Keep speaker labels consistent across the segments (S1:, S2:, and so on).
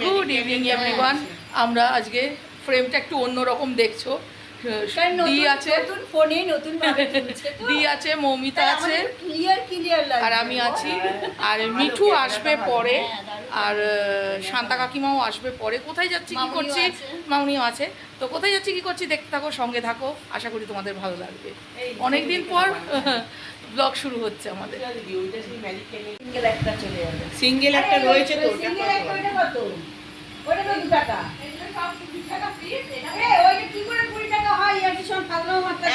S1: Good evening everyone. আমরা আজকে ফ্রেমটা একটু অন্যরকম দেখছো। দি আছে, দি আছে, মৌমিতা আছে, আর আমি আছি, আর মিঠু আসবে পরে, আর শান্তা কাকিমাও আসবে পরে। কোথায় যাচ্ছি কি করছি, মামনিও আছে, তো কোথায় যাচ্ছি কি করছি দেখতে থাকো, সঙ্গে থাকো, আশা করি তোমাদের ভালো লাগবে। অনেকদিন পর ব্লগ শুরু হচ্ছে আমাদের।
S2: সিঙ্গেল একটা রয়েছে তো,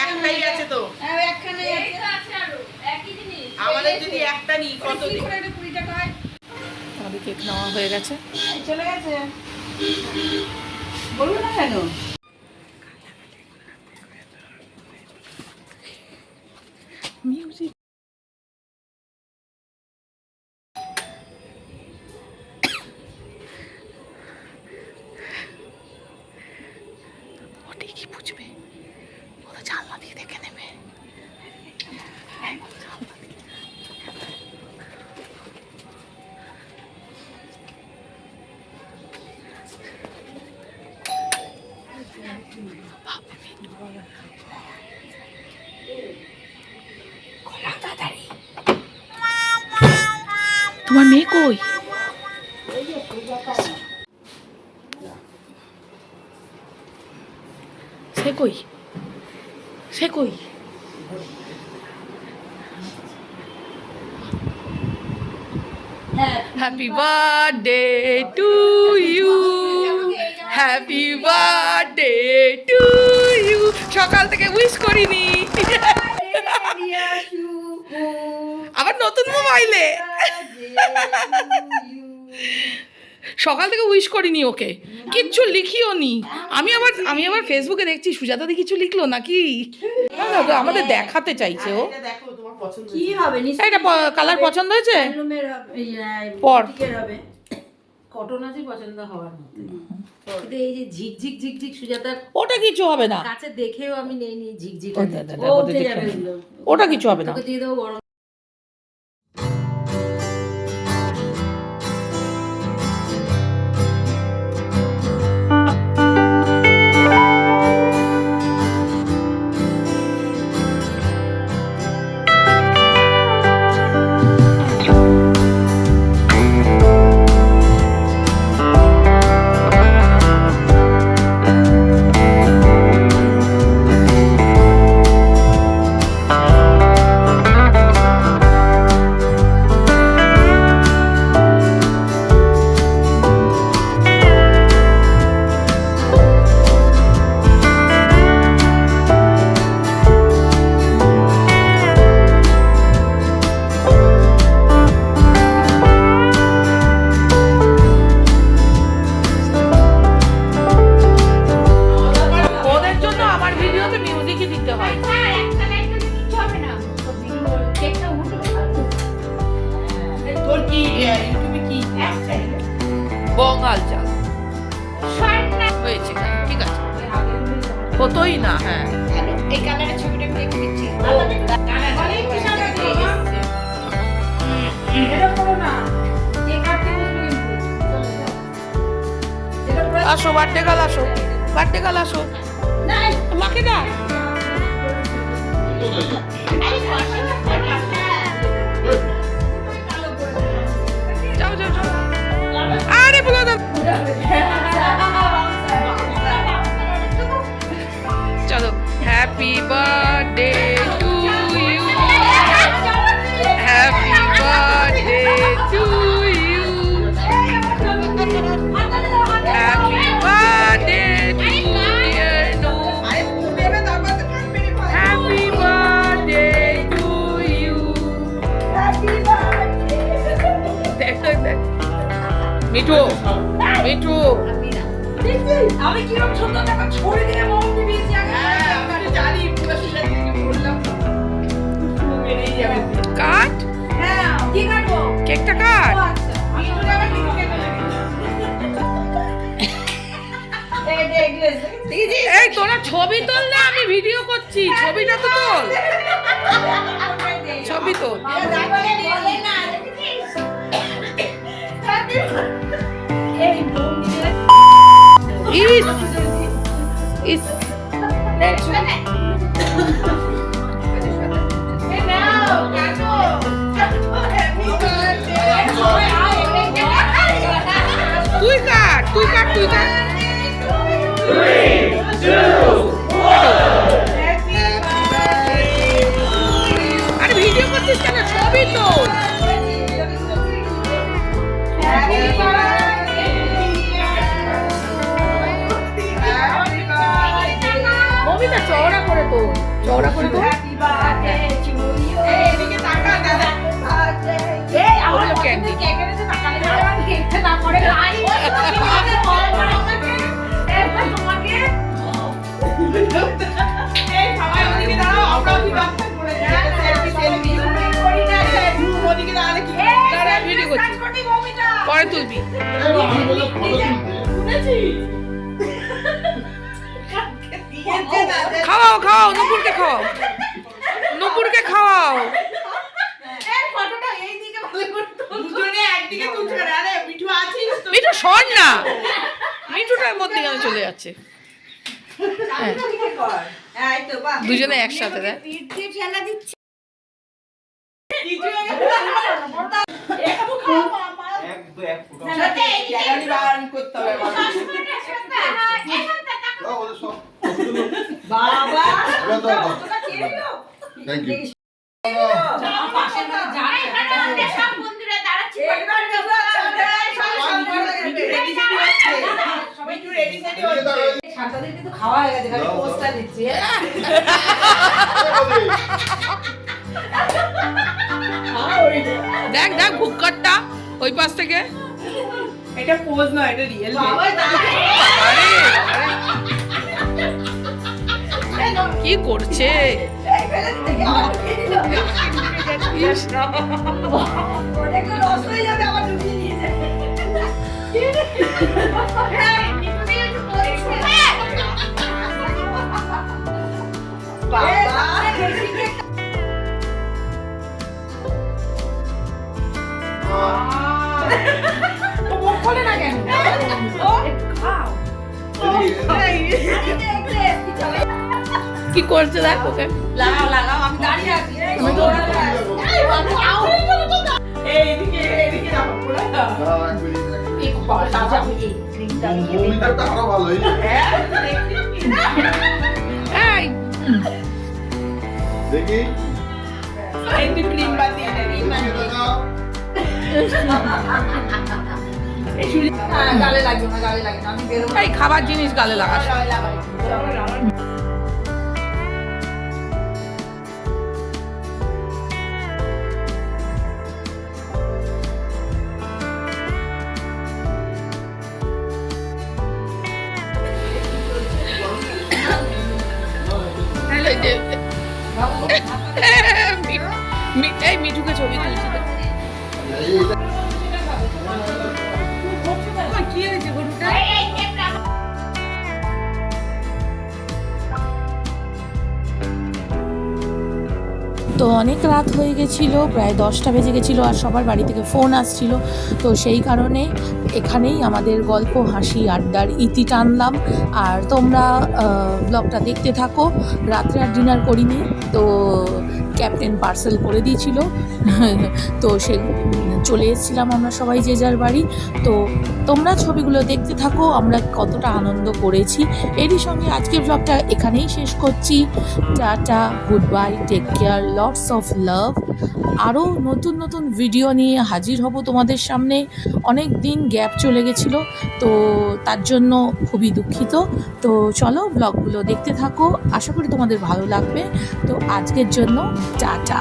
S2: একটাই আছে তো, আমাদের যদি একটা নিই কত 20 টাকা হয়।
S1: আমাদের কেক নেওয়া হয়ে গেছে,
S2: চলে গেছে, বলবো না কেন?
S1: মিউজিক ওটাই কি বুঝবে, ওরা জানলা দিয়ে দেখে নেবে। তোমার মেয়ে কই? সে কই, সে কই? Happy birthday to you, happy birthday to you. সকাল থেকে উইশ করিনি, আবার নতুন মোবাইলে। সকাল থেকে উইশ করিনি ওকে, কিচ্ছু লিখিও নি। আমি আবার ফেসবুকে দেখছি সুজাতাদি কিছু লিখলো নাকি, আমাদের দেখাতে চাইছে ও।
S2: কি হবে,
S1: এটা কালার পছন্দ হয়েছে, পর
S2: কটনাজি পছন্দ হওয়ার মতো। কিন্তু এই যে ঝিকঝিক ঝিকঝিক সুজাতার,
S1: ওটা কিছু হবে না,
S2: কাছে দেখেও আমি নেই ঝিকঝিক,
S1: ওটা কিছু হবে না।
S2: দিয়ে দেবো গরম। বঙ্গাল চাল হয়েছে, ঠিক আছে, হতোই না। হ্যাঁ, এই কালারের ছবিটা আমি দেখে দিচ্ছি।
S1: আসো বার্থডে গাল, আসো বার্থডে গাল, আসো মাকে না। যাও যাও যাও, আরে বলো না, চলো। Happy birthday to you, happy birthday to you, happy birthday to ইয়ার নো, হ্যাপি বার্থডে টু ইউ। দেখ দেখ মিঠু, মিঠু
S2: আমি কিরকম ছোট টাকা ছড়ে দিয়ে মমকে দিয়েছি আগে। আমি জানি পুরো সেটা থেকে বললাম মেরেই যাবে।
S1: কাট,
S2: হ্যাঁ কি কাটবো,
S1: কেকটা কাট।
S2: আচ্ছা আমি তো আবার কি কেটে দেব।
S1: এই তোরা ছবি তোল না, আমি ভিডিও করছি, ছবিটা তো তোল, ছবি তোল।
S2: এই
S1: তুই কাট আরে ভিডিও করছিস কেন? ছবি তো মমিতা চওড়া করে তো ক্যান্ডি ভিডিও করছিস পরে তুলবি। খাওয়াও নুপুরকে খাওয়াও। মিঠু সর না, মিঠুটার মধ্যে কেন চলে যাচ্ছে? দুজনে একসাথে দেখ।
S3: Thank you.
S2: খাওয়া হয়ে গেছে, পোস্টার দিচ্ছি।
S1: দেখ ভুক্কারটা ওই পাশ থেকে।
S2: এটা পোজ নয়, এটা রিয়েল।
S1: কি করছে? কি করছে দেখ ওকে।
S2: লাগাও আমি দাঁড়িয়ে আছি। এইদিকে যাবো পুরো।
S3: মমিতাটা আরো ভালো হয়েছে।
S1: এই
S3: দেখি
S2: এই ক্রিম বাতি গালে লাগবে না, আমি বেরোবো।
S1: এই খাবার জিনিস গালে লাগাস। এই মিঠুকে ছবি তুলছি। কি হয়েছে গরুটা? তো অনেক রাত হয়ে গেছিলো, প্রায় 10টা বেজে গেছিলো, আর সবার বাড়ি থেকে ফোন আসছিল। তো সেই কারণে এখানেই আমাদের গল্প হাসি আড্ডার ইতি টানলাম। আর তোমরা ব্লগটা দেখতে থাকো। রাত্রে আর ডিনার করিনি, তো ক্যাপ্টেন পার্সেল করে দিয়েছিল। তো সে চলে এসেছিলাম আমরা সবাই যে যার বাড়ি। তো তোমরা ছবিগুলো দেখতে থাকো, আমরা কতটা আনন্দ করেছি। এরই সঙ্গে আজকের ব্লগটা এখানেই শেষ করছি। টাটা, good bye, take care, lots of love. আরও নতুন ভিডিও নিয়ে হাজির হব তোমাদের সামনে। অনেক দিন গ্যাপ চলে গেছিলো, তো তার জন্য খুবই দুঃখিত। তো চলো ব্লগগুলো দেখতে থাকো, আশা করি তোমাদের ভালো লাগবে। তো আজকের জন্য টাটা।